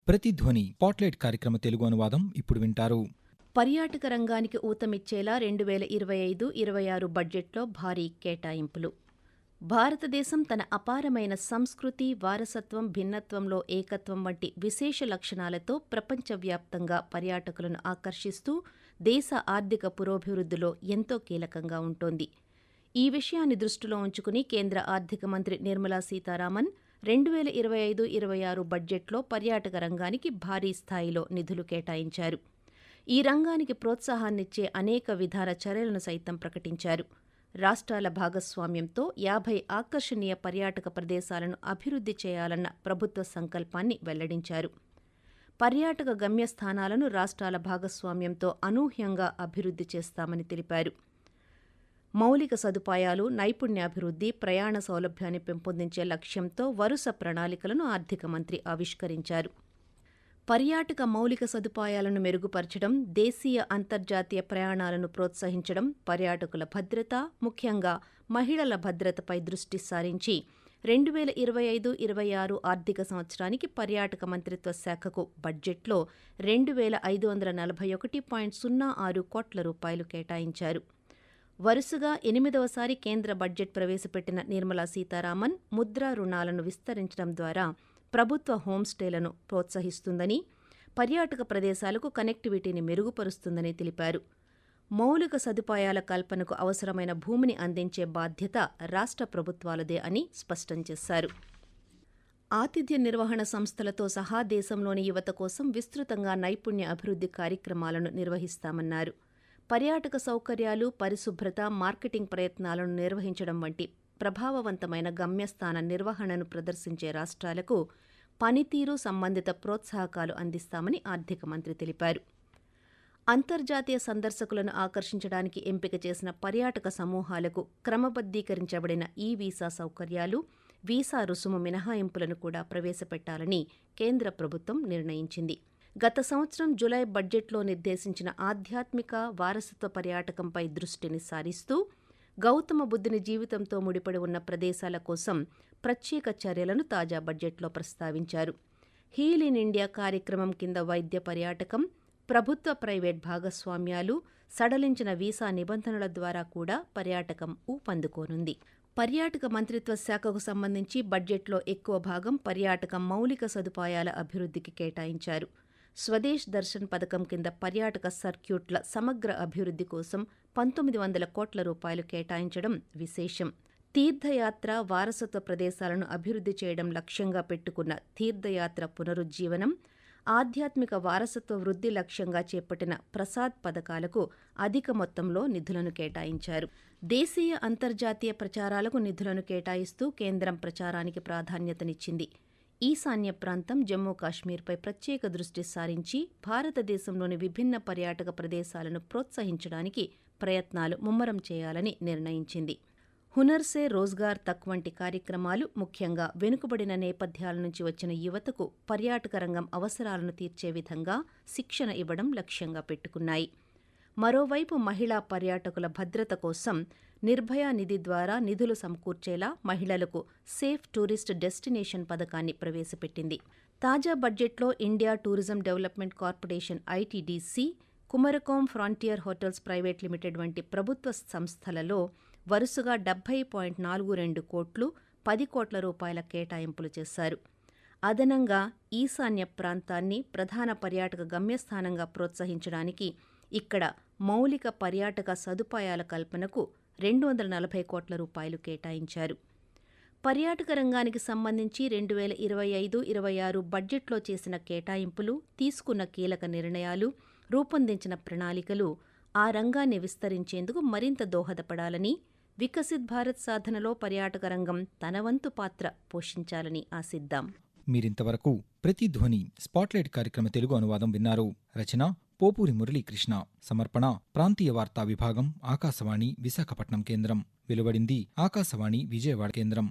ప్రతిధ్వని spotlight కార్యక్రమ తెలుగు అనువాదం ఇప్పుడు వింటారు. పర్యాటక రంగానికి ఊతమిచ్చేలా 2025-26 బడ్జెట్లో భారీ కేటాయింపులు. భారతదేశం తన అపారమైన సంస్కృతి, వారసత్వం, భిన్నత్వంలో ఏకత్వం వంటి విశేష లక్షణాలతో ప్రపంచవ్యాప్తంగా పర్యాటకులను ఆకర్షిస్తూ దేశ ఆర్థిక పురోభివృద్ధిలో ఎంతో కీలకంగా ఉంటోంది. ఈ విషయాన్ని దృష్టిలో ఉంచుకుని కేంద్ర ఆర్థిక మంత్రి నిర్మలా సీతారామన్ 2025-26 బడ్జెట్లో పర్యాటక రంగానికి భారీ స్థాయిలో నిధులు కేటాయించారు. ఈ రంగానికి ప్రోత్సాహాన్నిచ్చే అనేక విధాన చర్యలను సైతం ప్రకటించారు. రాష్ట్రాల భాగస్వామ్యంతో 50 ఆకర్షణీయ పర్యాటక ప్రదేశాలను అభివృద్ధి చేయాలన్న ప్రభుత్వ సంకల్పాన్ని వెల్లడించారు. పర్యాటక గమ్యస్థానాలను రాష్ట్రాల భాగస్వామ్యంతో అనూహ్యంగా అభివృద్ధి చేస్తామని తెలిపారు. మౌలిక సదుపాయాలు, నైపుణ్యాభివృద్ధి, ప్రయాణ సౌలభ్యాన్ని పెంపొందించే లక్ష్యంతో వరుస ప్రణాళికలను ఆర్థిక మంత్రి ఆవిష్కరించారు. పర్యాటక మౌలిక సదుపాయాలను మెరుగుపరచడం, దేశీయ అంతర్జాతీయ ప్రయాణాలను ప్రోత్సహించడం, పర్యాటకుల భద్రత, ముఖ్యంగా మహిళల భద్రతపై దృష్టి సారించి 2025-26 ఆర్థిక సంవత్సరానికి పర్యాటక మంత్రిత్వ శాఖకు బడ్జెట్లో 2,541.06 కోట్ల రూపాయలు కేటాయించారు. వరుసగా 8వసారి కేంద్ర బడ్జెట్ ప్రవేశపెట్టిన నిర్మలా సీతారామన్ ముద్రా రుణాలను విస్తరించడం ద్వారా ప్రభుత్వ హోంస్టేలను ప్రోత్సహిస్తుందని, పర్యాటక ప్రదేశాలకు కనెక్టివిటీని మెరుగుపరుస్తుందని తెలిపారు. మౌలిక సదుపాయాల కల్పనకు అవసరమైన భూమిని అందించే బాధ్యత రాష్ట్ర ప్రభుత్వాలదే అని స్పష్టం చేశారు. ఆతిథ్య నిర్వహణ సంస్థలతో సహా దేశంలోని యువత కోసం విస్తృతంగా నైపుణ్య అభివృద్ధి కార్యక్రమాలను నిర్వహిస్తామన్నారు. పర్యాటక సౌకర్యాలు, పరిశుభ్రత, మార్కెటింగ్ ప్రయత్నాలను నిర్వహించడం వంటి ప్రభావవంతమైన గమ్యస్థాన నిర్వహణను ప్రదర్శించే రాష్ట్రాలకు పనితీరు సంబంధిత ప్రోత్సాహకాలు అందిస్తామని ఆర్థిక మంత్రి తెలిపారు. అంతర్జాతీయ సందర్శకులను ఆకర్షించడానికి ఎంపిక చేసిన పర్యాటక సమూహాలకు క్రమబద్ధీకరించబడిన వీసా సౌకర్యాలు, వీసా రుసుము మినహాయింపులను కూడా ప్రవేశపెట్టాలని కేంద్ర ప్రభుత్వం నిర్ణయించింది. గత సంవత్సరం జులై బడ్జెట్లో నిర్దేశించిన ఆధ్యాత్మిక వారసత్వ పర్యాటకంపై దృష్టిని సారిస్తూ గౌతమ బుద్ధుని జీవితంతో ముడిపడి ఉన్న ప్రదేశాల కోసం ప్రత్యేక చర్యలను తాజా బడ్జెట్లో ప్రస్తావించారు. హీల్ ఇన్ ఇండియా కార్యక్రమం కింద వైద్య పర్యాటకం, ప్రభుత్వ ప్రైవేట్ భాగస్వామ్యాలు, సడలించిన వీసా నిబంధనల ద్వారా కూడా పర్యాటకం ఊపందుకోనుంది. పర్యాటక మంత్రిత్వ శాఖకు సంబంధించి బడ్జెట్లో ఎక్కువ భాగం పర్యాటక మౌలిక సదుపాయాల అభివృద్ధికి కేటాయించారు. స్వదేశ్ దర్శన్ పథకం కింద పర్యాటక సర్క్యూట్ల సమగ్ర అభివృద్ధి కోసం 1900 కోట్ల రూపాయలు కేటాయించడం విశేషం. తీర్థయాత్ర, వారసత్వ ప్రదేశాలను అభివృద్ధి చేయడం లక్ష్యంగా పెట్టుకున్న తీర్థయాత్ర పునరుజ్జీవనం, ఆధ్యాత్మిక వారసత్వ వృద్ధి లక్ష్యంగా చేపట్టిన ప్రసాద్ పథకాలకు అధిక మొత్తంలో నిధులను కేటాయించారు. దేశీయ, అంతర్జాతీయ ప్రచారాలకు నిధులను కేటాయిస్తూ కేంద్రం ప్రచారానికి ప్రాధాన్యతనిచ్చింది. ఈశాన్య ప్రాంతం, జమ్మూ కాశ్మీర్పై ప్రత్యేక దృష్టి సారించి భారతదేశంలోని విభిన్న పర్యాటక ప్రదేశాలను ప్రోత్సహించడానికి ప్రయత్నాలు ముమ్మరం చేయాలని నిర్ణయించింది. హునర్ సే రోజ్గార్ తక్ వంటి కార్యక్రమాలు ముఖ్యంగా వెనుకబడిన నేపథ్యాల నుంచి వచ్చిన యువతకు పర్యాటక రంగం అవసరాలను తీర్చే విధంగా శిక్షణ ఇవ్వడం లక్ష్యంగా పెట్టుకున్నాయి. మరోవైపు మహిళా పర్యాటకుల భద్రత కోసం నిర్భయ నిధి ద్వారా నిధులు సమకూర్చేలా మహిళలకు సేఫ్ టూరిస్ట్ డెస్టినేషన్ పథకాన్ని ప్రవేశపెట్టింది. తాజా బడ్జెట్లో India tourism development corporation (ITDC), Kumarakom frontier hotels private limited వంటి ప్రభుత్వ సంస్థలలో వరుసగా 70.42 కోట్లు, 10 కోట్ల రూపాయల కేటాయింపులు చేశారు. అదనంగా ఈశాన్య ప్రాంతాన్ని ప్రధాన పర్యాటక గమ్యస్థానంగా ప్రోత్సహించడానికి ఇక్కడ మౌలిక పర్యాటక సదుపాయాల కల్పనకు 240 కోట్ల రూపాయలు కేటాయించారు. పర్యాటక రంగానికి సంబంధించి 2025-26 బడ్జెట్లో చేసిన కేటాయింపులు, తీసుకున్న కీలక నిర్ణయాలు, రూపొందించిన ప్రణాళికలు ఆ రంగాన్ని విస్తరించేందుకు మరింత దోహదపడాలని, వికసిత్ భారత్ సాధనలో పర్యాటక రంగం తన వంతు పాత్ర పోషించాలని ఆశిద్దాం. మీరింతవరకు ప్రతిధ్వని స్పాట్లైట్ కార్యక్రమ తెలుగు అనువాదం విన్నారు. రచన పోపూరి మురళీకృష్ణ. సమర్పణ ప్రాంతీయ వార్తా విభాగం, ఆకాశవాణి విశాఖపట్నం కేంద్రం. వెలువడింది ఆకాశవాణి విజయవాడ కేంద్రం.